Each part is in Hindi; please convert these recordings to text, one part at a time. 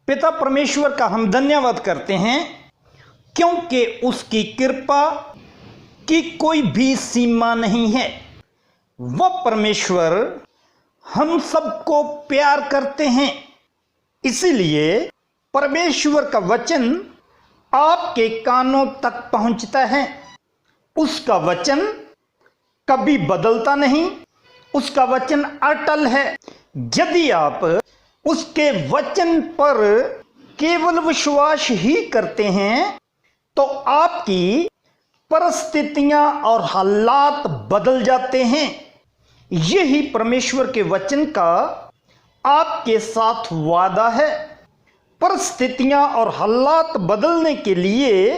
पिता परमेश्वर का हम धन्यवाद करते हैं, क्योंकि उसकी कृपा की कोई भी सीमा नहीं है। वह परमेश्वर हम सबको प्यार करते हैं, इसीलिए परमेश्वर का वचन आपके कानों तक पहुंचता है। उसका वचन कभी बदलता नहीं, उसका वचन अटल है। यदि आप उसके वचन पर केवल विश्वास ही करते हैं तो आपकी परिस्थितियां और हालात बदल जाते हैं। यही परमेश्वर के वचन का आपके साथ वादा है। परिस्थितियां और हालात बदलने के लिए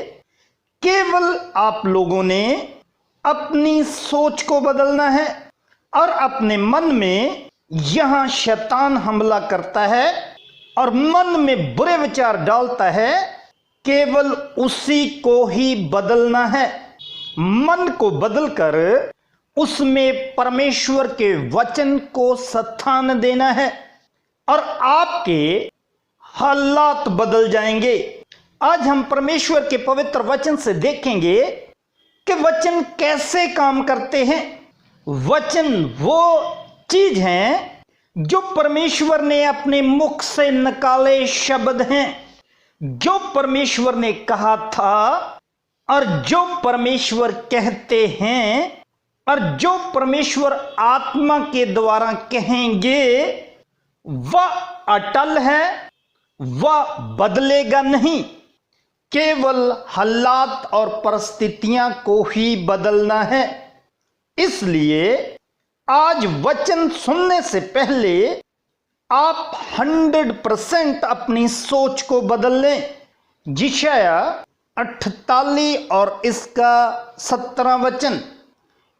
केवल आप लोगों ने अपनी सोच को बदलना है और अपने मन में यहां शैतान हमला करता है और मन में बुरे विचार डालता है, केवल उसी को ही बदलना है। मन को बदलकर उसमें परमेश्वर के वचन को स्थान देना है और आपके हालात बदल जाएंगे। आज हम परमेश्वर के पवित्र वचन से देखेंगे कि वचन कैसे काम करते हैं। वचन वो चीज है जो परमेश्वर ने अपने मुख से निकाले शब्द हैं, जो परमेश्वर ने कहा था और जो परमेश्वर कहते हैं और जो परमेश्वर आत्मा के द्वारा कहेंगे, वह अटल है, वह बदलेगा नहीं। केवल हालात और परिस्थितियां को ही बदलना है। इसलिए आज वचन सुनने से पहले आप 100% अपनी सोच को बदल लें। यशायाह 48 और इसका 17 वचन,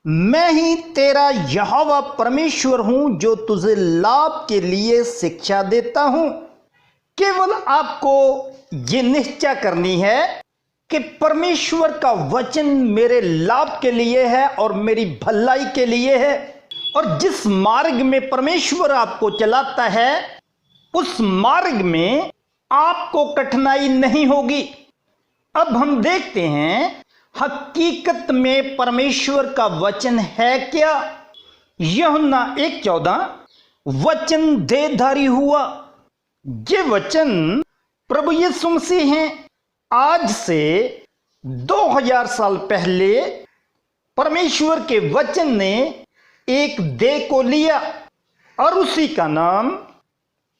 मैं ही तेरा यहोवा परमेश्वर हूं जो तुझे लाभ के लिए शिक्षा देता हूं। केवल आपको ये निश्चय करनी है कि परमेश्वर का वचन मेरे लाभ के लिए है और मेरी भलाई के लिए है, और जिस मार्ग में परमेश्वर आपको चलाता है उस मार्ग में आपको कठिनाई नहीं होगी। अब हम देखते हैं हकीकत में परमेश्वर का वचन है क्या। यूहन्ना 1:14, वचन देहधारी हुआ। ये वचन प्रभु यीशु मसीह हैं। आज से 2000 साल पहले परमेश्वर के वचन ने एक देह को लिया और उसी का नाम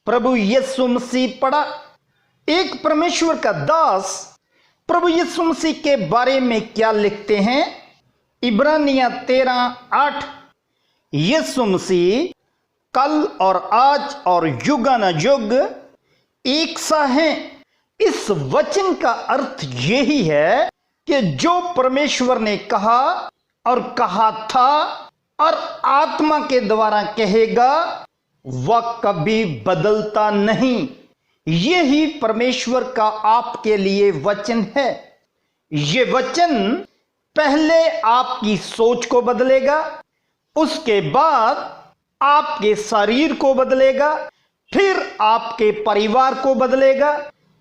प्रभु यीशु मसीह पड़ा। एक परमेश्वर का दास प्रभु यीशु मसीह के बारे में क्या लिखते हैं? इब्रानियां 13:8, यीशु मसीह कल और आज और युगानुयुग एक सा है। इस वचन का अर्थ यही है कि जो परमेश्वर ने कहा और कहा था और आत्मा के द्वारा कहेगा, वह कभी बदलता नहीं। यही परमेश्वर का आपके लिए वचन है। ये वचन पहले आपकी सोच को बदलेगा, उसके बाद आपके शरीर को बदलेगा, फिर आपके परिवार को बदलेगा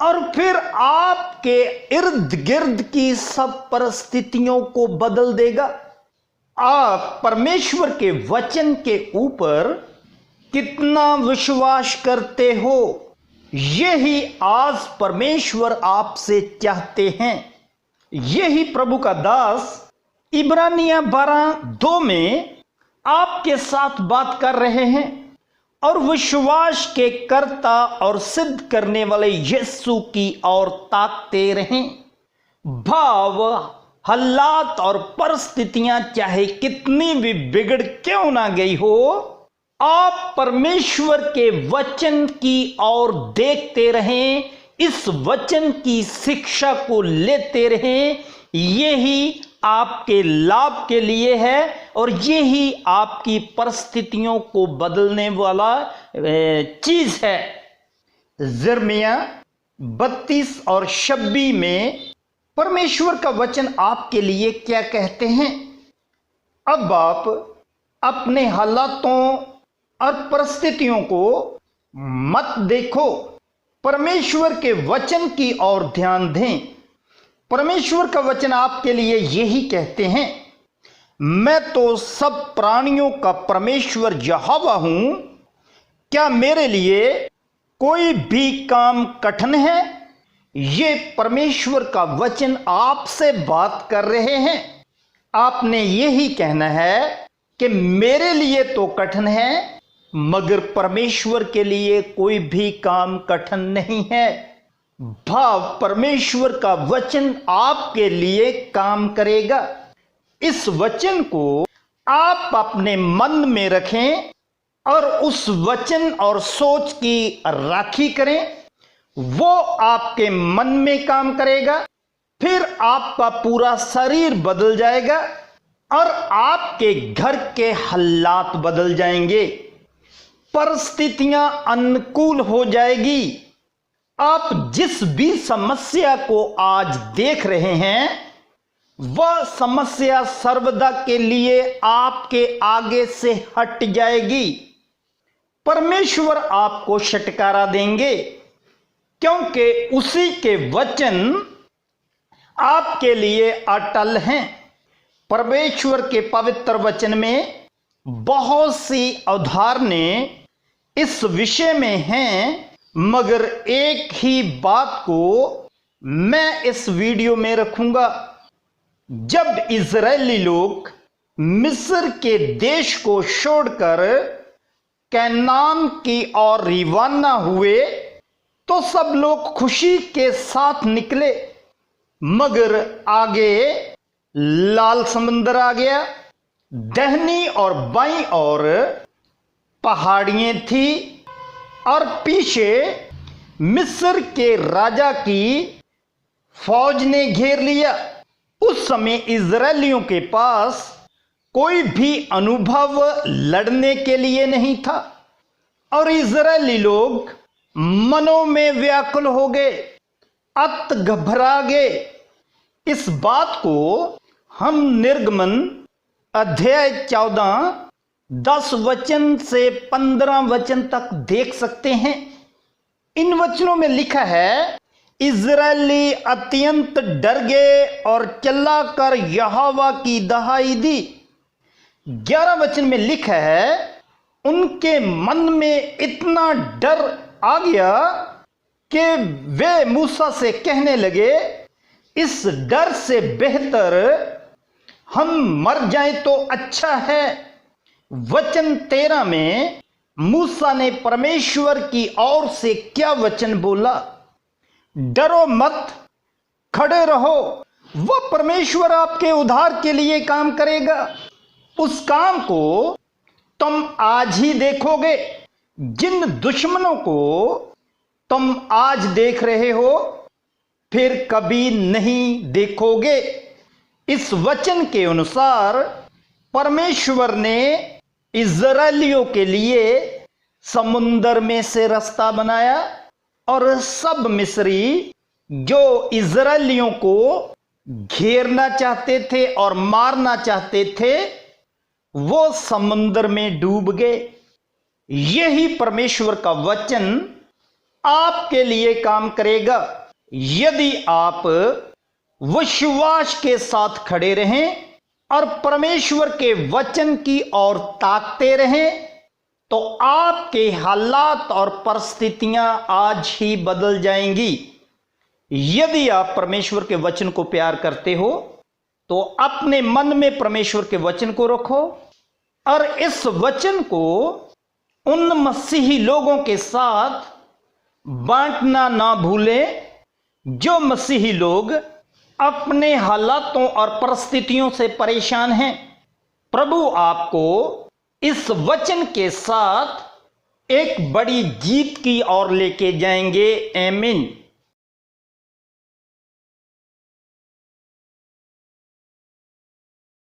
और फिर आपके इर्द गिर्द की सब परिस्थितियों को बदल देगा। आप परमेश्वर के वचन के ऊपर कितना विश्वास करते हो, यही आज परमेश्वर आपसे चाहते हैं। यही प्रभु का दास इब्रानियां 12:2 में आपके साथ बात कर रहे हैं और विश्वास के कर्ता और सिद्ध करने वाले यीशु की ओर ताकते रहें। भाव, हालात और परिस्थितियां चाहे कितनी भी बिगड़ क्यों ना गई हो, आप परमेश्वर के वचन की ओर देखते रहें, इस वचन की शिक्षा को लेते रहें। यही आपके लाभ के लिए है और यही आपकी परिस्थितियों को बदलने वाला चीज है। यिर्मयाह 32 और 26 में परमेश्वर का वचन आपके लिए क्या कहते हैं? अब आप अपने हालातों और परिस्थितियों को मत देखो, परमेश्वर के वचन की ओर ध्यान दें। परमेश्वर का वचन आपके लिए यही कहते हैं, मैं तो सब प्राणियों का परमेश्वर यहोवा हूं। क्या मेरे लिए कोई भी काम कठिन है? ये परमेश्वर का वचन आपसे बात कर रहे हैं। आपने यही कहना है कि मेरे लिए तो कठिन है, मगर परमेश्वर के लिए कोई भी काम कठिन नहीं है। भाव परमेश्वर का वचन आपके लिए काम करेगा। इस वचन को आप अपने मन में रखें और उस वचन और सोच की राखी करें। वो आपके मन में काम करेगा, फिर आपका पूरा शरीर बदल जाएगा और आपके घर के हालात बदल जाएंगे। परिस्थितियां अनुकूल हो जाएगी। आप जिस भी समस्या को आज देख रहे हैं, वह समस्या सर्वदा के लिए आपके आगे से हट जाएगी। परमेश्वर आपको छुटकारा देंगे, क्योंकि उसी के वचन आपके लिए अटल हैं। परमेश्वर के पवित्र वचन में बहुत सी उदाहरणें इस विषय में हैं, मगर एक ही बात को मैं इस वीडियो में रखूंगा। जब इजरायली लोग मिस्र के देश को छोड़कर कैनान की ओर रवाना हुए, तो सब लोग खुशी के साथ निकले, मगर आगे लाल समुद्र आ गया। दाहिनी और बाईं ओर पहाड़ियां थी और पीछे मिस्र के राजा की फौज ने घेर लिया। उस समय इजरायलियों के पास कोई भी अनुभव लड़ने के लिए नहीं था और इजरायली लोग मनों में व्याकुल हो गए, अत घबरा गए। इस बात को हम निर्गमन अध्याय 14 10 वचन से 15 वचन तक देख सकते हैं। इन वचनों में लिखा है, इजरायली अत्यंत डर गए और चिल्लाकर यहोवा की दहाई दी। 11 वचन में लिखा है, उनके मन में इतना डर आ गया कि वे मूसा से कहने लगे, इस डर से बेहतर हम मर जाएं तो अच्छा है। वचन 13 में मूसा ने परमेश्वर की ओर से क्या वचन बोला? डरो मत, खड़े रहो, वह परमेश्वर आपके उद्धार के लिए काम करेगा। उस काम को तुम आज ही देखोगे। जिन दुश्मनों को तुम आज देख रहे हो, फिर कभी नहीं देखोगे। इस वचन के अनुसार परमेश्वर ने इजरायलियों के लिए समुंदर में से रास्ता बनाया और सब मिस्री जो इजरायलियों को घेरना चाहते थे और मारना चाहते थे, वो समुंदर में डूब गए। यही परमेश्वर का वचन आपके लिए काम करेगा यदि आप विश्वास के साथ खड़े रहें और परमेश्वर के वचन की ओर ताकते रहें। तो आपके हालात और परिस्थितियां आज ही बदल जाएंगी। यदि आप परमेश्वर के वचन को प्यार करते हो, तो अपने मन में परमेश्वर के वचन को रखो और इस वचन को उन मसीही लोगों के साथ बांटना ना भूलें जो मसीही लोग अपने हालातों और परिस्थितियों से परेशान हैं। प्रभु आपको इस वचन के साथ एक बड़ी जीत की ओर लेके जाएंगे। आमीन।